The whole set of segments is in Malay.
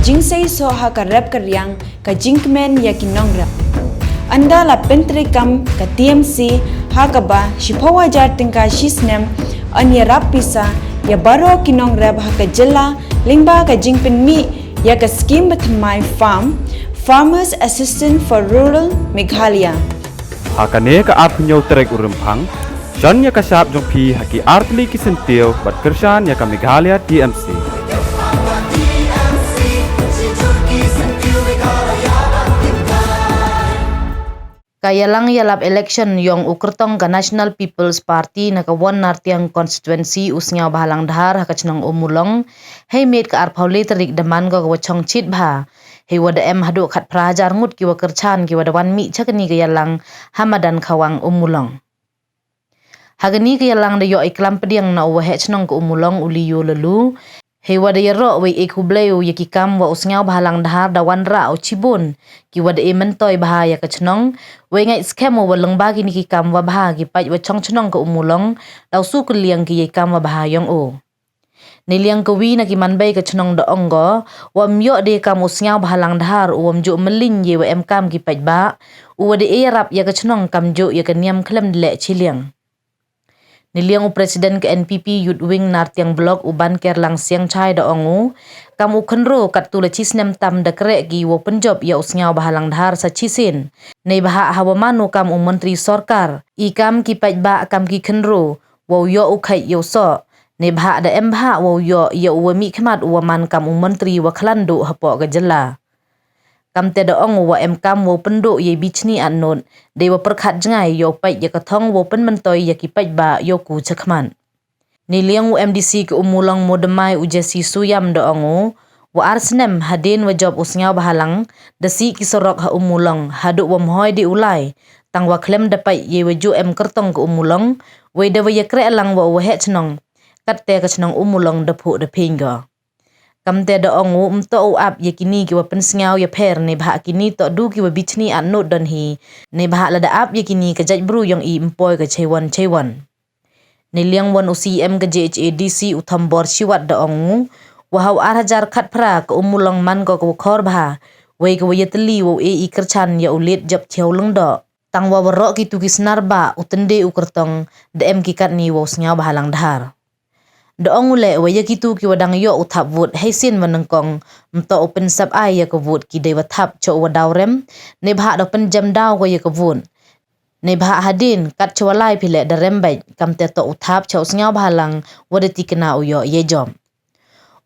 jing say so ha ka rap karyang ka jinkmen ya kinong rap. Anda la pentre kam ka TMC ha ka ba shipawa jar tingka shisnem anya rap pisa ya baro kinong rap ha ka jela lingba ka jingpen mi ya ka scheme with my farm Farmers Assistant for Rural Meghalaya. Hakane ka apnyo trek urempang John ya kasap jong pi haki artli kisentio bat kershan ya ka Meghalaya TMC. Kayalang yalap election yung ukertong ka National People's Party na kawan nartiang constituency usnyaw bahalang dahar hakachnang umulong hey made ka arpauli terik deman ka wachong chit bha hey wada hadu khat prajar ngut kiwa kerchan kiwa dawan mi chakani kayalang hamadan kawang umulong hagani kayalang da yo iklam pediang na uwa hechnong ka umulong uliyo lalu hey wada yaro we ekubleo yakikam wa usnyaw bahalang dahar dawan ra o chibun ki wada mentoy bahaya kachnong we ngai skemo waleng bagi ni kikam wa bahagi pai wa chongchnong ka umulong daw su kuliang ki yakam wa bahayong o niliang kawi na kimanbay kachnong da onggo wa myo de kam usnyaw bahalang dahar uam jo melin ye wa emkam ki pai ba wada erap ya kachnong kam jo ya kaniam klem dele chiliang Niliang Presiden ke NPP Youth Wing nartiang blok uban kerlang siang chai da ongu kamu kenro kat tula cisnem tam da krek gi wo penjob ya usnyaw bahalang dhar sa cisin nei baha hawamanu kam menteri sorkar ikam ki paj ba kam ki kenro wo yo ukai yo so nei baha da embaha wo yo ya uwami khmat uwaman kam menteri wa khlando hapo ga jela kam te da ong wa emkam wo pendo ye bichni annot de wa perkhat jangai yo pai ya kathong wo pen mentoy ya ki pai ba yo ku chakman ni liang MDC ke umulong modemai ujesi suyam da ong wa arsnem hadin wa job usnyaw bahalang da si kisorok ha umulong hadu wa mhoy di ulai tang wa klem da pai ye wa ju em kertong ke umulong we da wa ya kre lang wa he chnong kat te ka chnong umulong da phu da phinga kam te da ongu mto up yakini ki wa pensngaw ya pher ne bha kini to du ki wa bichni an no don hi ne bha la da up yakini ka jaj bru yong i empoy ka chewan ne liang won UCM ka JHADC uthambor siwat da ongu wa haw arhajar khat phra ka umulong man ko khor bha we ka yetli wo e ikerchan ya ulit jap cheulung do tang wa waro ki tu kisnar ba utende ukertong da em ki kat ni wo sngaw bahalang dhar Doong ule wa yakitu ki wadang yo uthap vote haisin manengkong mto open sub ai ya ka vote ki de wathap cho wadawrem ne bha do pen jam daw ko ya ka vote ne bha hadin kat chwalai phile da rembai kam te to uthap cho sngaw bhalang wadati kana uyo ye jom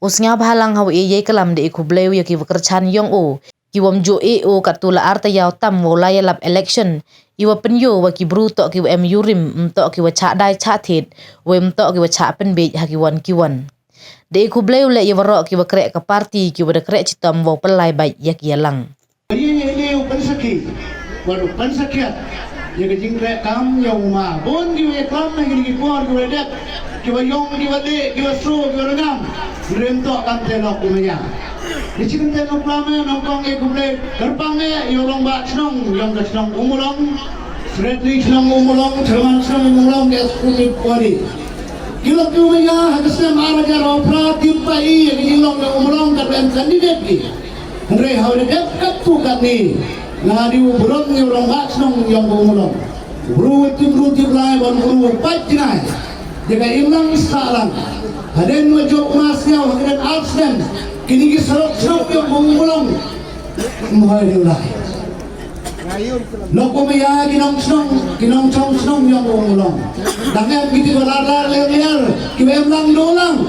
usngaw bhalang haw ye kalam de kubleu ya ki wakerchan yong o ki wam jo e o katula arta yaw tam wo la lap election iwa penyo wa ki bruto ki em yurim mto ki wa cha dai cha thit we mto ki wa cha pen be ha ki wan de ku bleu le iwa ro ki wa krek ka party ki wa de krek chitam wo pelai bai yak yalang ini pensaki waru pensakiat ye ke jingre kam yong ma bon ki we kam na ki por ki we dek ki wa yong ki wa de ki wa so ki wa ngam rem to kam te nok kumaya di cikin te nok lama nongkong e kumle kerpang e yorong ba chnong yong ka chnong umulong Fredrik chnong umulong therman chnong umulong ke skumi pori kilo kumaya hakasem araga ro pra tipai ki yong ka umulong ka ben candidate ki ngre hawle dek katu kami ngadi burong yorong ba chnong yong ka umulong buru lai bon buru pat jinai jaga imlang salang haden wajok masnya haden absen kini ki serok yang mengulung mohon diulai loko maya kinong chong yang mengulung dangan kita berlar leer kita emlang dolang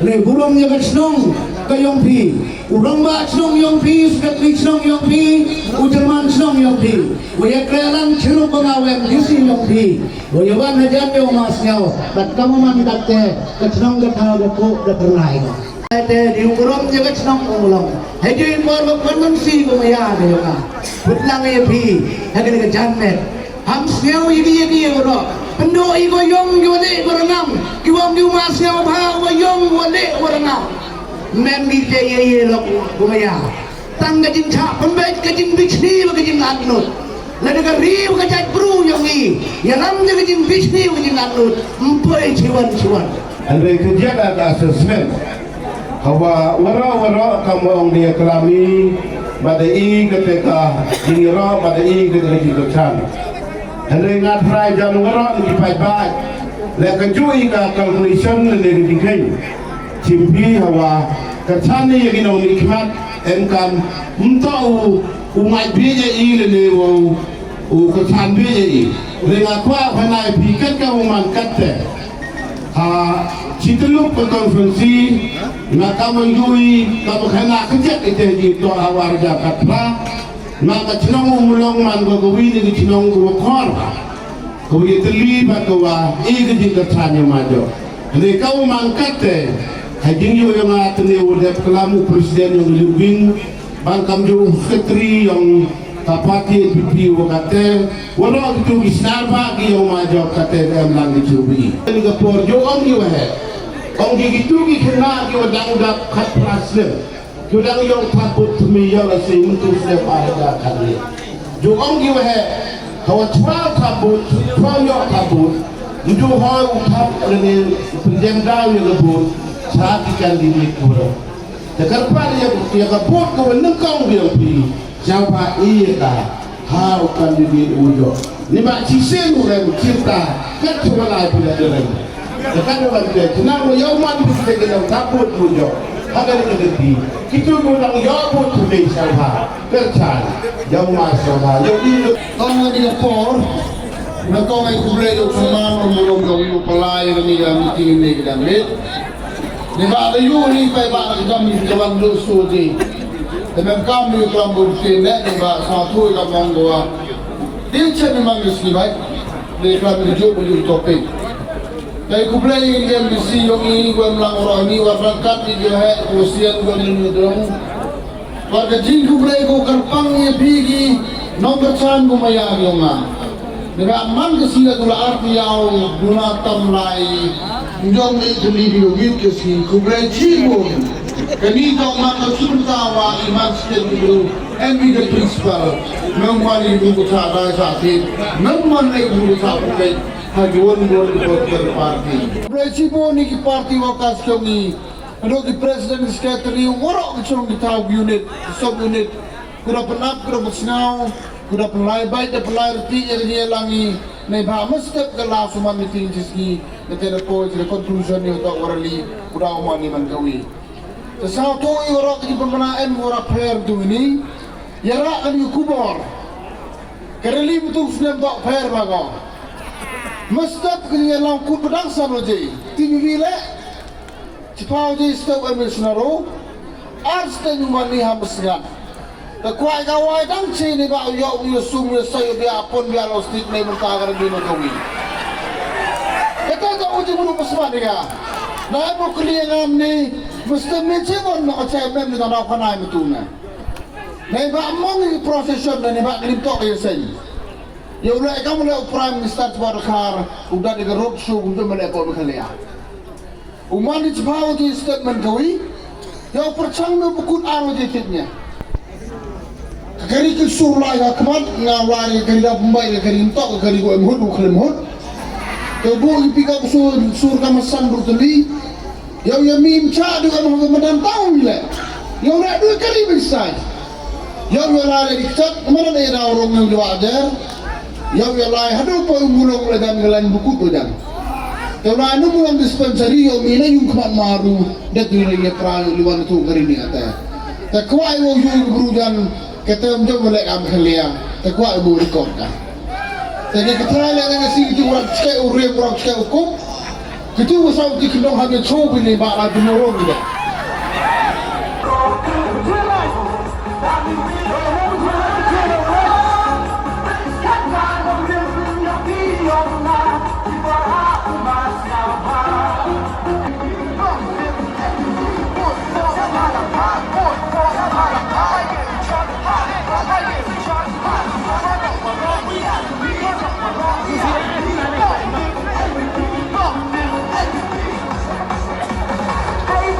le burung yang snong kayong pi urang ba snong yang pi sekatlik snong yang pi ujerman snong yang pi waya krealang chiro pengawem disi yang pi waya wan hajan yo masnya bat kamu man datte snong gatha gapo gaternai Ate di umurong jaga chnong umulong. Hedi mor bakman si kumaya de ka. Putlang e pi hagin ka jannet. Ham sneu yigi ro. Pendo igo yong yode gorangam. Kiwam di masnya bha wa yong wode gorangam. Mem di je ye lo kumaya. Tang ka jin cha pembet ka jin bichni ka jin atnut. Lada ka riu ka jat bru yongi. Yalam ka jin bichni ka jin atnut. Mpoy chiwan. And they could get that assessment. Hawa wara kamu orang dia kelami badai ketika jingira badai ketika jikocan. Henry ngat prai jan wara di pai-pai. Lek kejui ka calculation le dikai. Cimpi hawa kacani yang ino nikmat engkan entau umat biaya i le u kacan biaya i. Dengan kuat panai pikat ka umat katte. Citeluk ke konferensi maka menjui kamu kena kejap itu di doa warga katra maka cenong umulong man gogowi ni cenong gurukor kau ye terlibat kawa ige di katranya majo ini kau mangkate hajing yo yang atene udah kelamu presiden yang lebih bangkam jo sekretari yang tapati pipi wakate walau itu isnarba ki yang majo kate em lang dicubi ini kapor jo om yo Ông gitu kena udah kat prasle, udang yang takut semia lah sih untuk sepada kali. Jom gitu kalau cuma takut, cuma yang takut, itu hal utap dengan penjendal yang lebut saat ikan diri kurang. Dekat pada yang kabut kau nengkau dia pi, siapa iya hal kan diri ujo. Ni mak cisen udah cinta, kan cuma lagi bila dia. Dekat orang dia, kenapa yaman kita kena takut ujo. Ada yang lebih, kita bilang yaman tu siapa kerja, yaman siapa, yaman. Kau ni lapor, nak kau yang kublai tu semua orang orang pelai ni yang meeting ni kita ambil. Ni bapa you ni pai bapa kami jalan lusu je. Tapi kami kelam bukti ni bapa satu kamu gua. Dia cakap memang mesti baik. Dia kelam hidup beli topik. Dari kublai yang mesti yang ini gua melang orang ini warangkat di dia usian gua ni dorong. Warga jin kublai gua kerpang ye pigi nombor can gua maya yonga. Dengan man kesini tu lah arti yang guna tamlai. Jom itu video gitu sih kublai jin gua. Kini tak man kesulitan wa iman setiap itu. Envi the principal. Memang ini gua cakap sakit. Memang ini gua cakap. Hajuan gol di parti. Presiden ni ki parti wakas kami. Ano ki presiden sekretari warok kecong kita unit, sub unit. Kuda penap, kuda bersenau, kuda pelai baik dan pelai reti yang dia langi. Nai bah mesti kelas umat meeting jiski. Nanti ada poin, ada conclusion ni untuk warali. Kuda umat ni mangkawi. Sesuatu yang warok di pemenaan warok fair tu ini. Yarak kan kubor. Kerana betul sudah tak fair bagai. Mestap kini lang ku pedang sama je. Tinggi bila cipau je stop ambil senaro. Ars dan mani hamsgan. Tak kuat kawai dang ce ni ba yo sum yo sayo dia pun biar ostik ni mentagar di nokawi. Kata tak uji mulu pesma dia. Nah mo kliengan ni mesti mencebon nak cakap mem dengan nak panai betulnya. Nah ba mong profession dan ba kini tok dia sen. Ya ulah kamu le prime minister berkar udah di roadshow untuk melepor berkalian. Umat di Jepang di statement kawi, ya percang me bukut aro jetnya. Kari ke surla ya kemat ngawari kari dah pembai kari entok kari go emhut ukhlem hut. Kebu ipika sur kamasan berteli. Ya mim cha dengan Ramadan tahun ni. Ya ulah dua kali besar. Ya ulah diktat mana ada orang yang diwajar. Yang lain ada apa umulong ledan gelan buku tu dan. Kalau anu mulang dispensari yang ini yung kemat maru dat tu lagi perang luar tu kari ni kata. Tak kuat yang yung guru dan kata macam boleh am kalian. Tak kuat ibu rekod kan. Jadi kita lihat dengan si itu orang cakap orang cakap hukum. Kita usah dikendong hanya coba ni bakal penurun dia. Hey,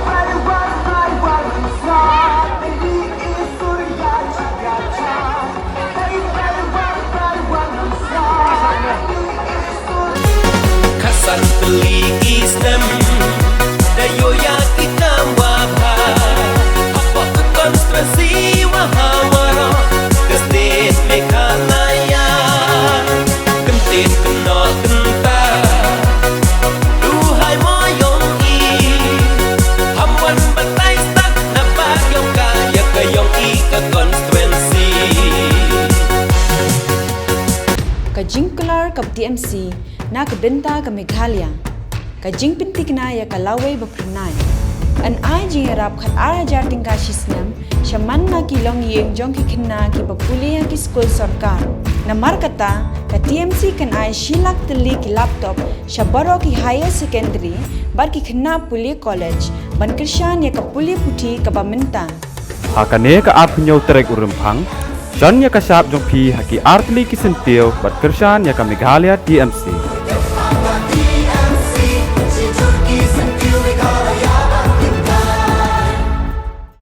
kap TMC na ka benta ka Meghalaya ka jing pintik na ya ka laway bapernay an ai jing rap khat ara jar tingka shisnam shaman na ki long yeng jong ki khinna ki bapuliya ki school sarkar na markata ka TMC kan ai shilak tali ki laptop shabaro ki higher secondary bar ki khinna puli college ban krishan ya ka puli puthi ka baminta Hakane ka apnyo trek urempang John ya kasap jong pi haki artli kisentil bat kershan ya ka Meghalaya TMC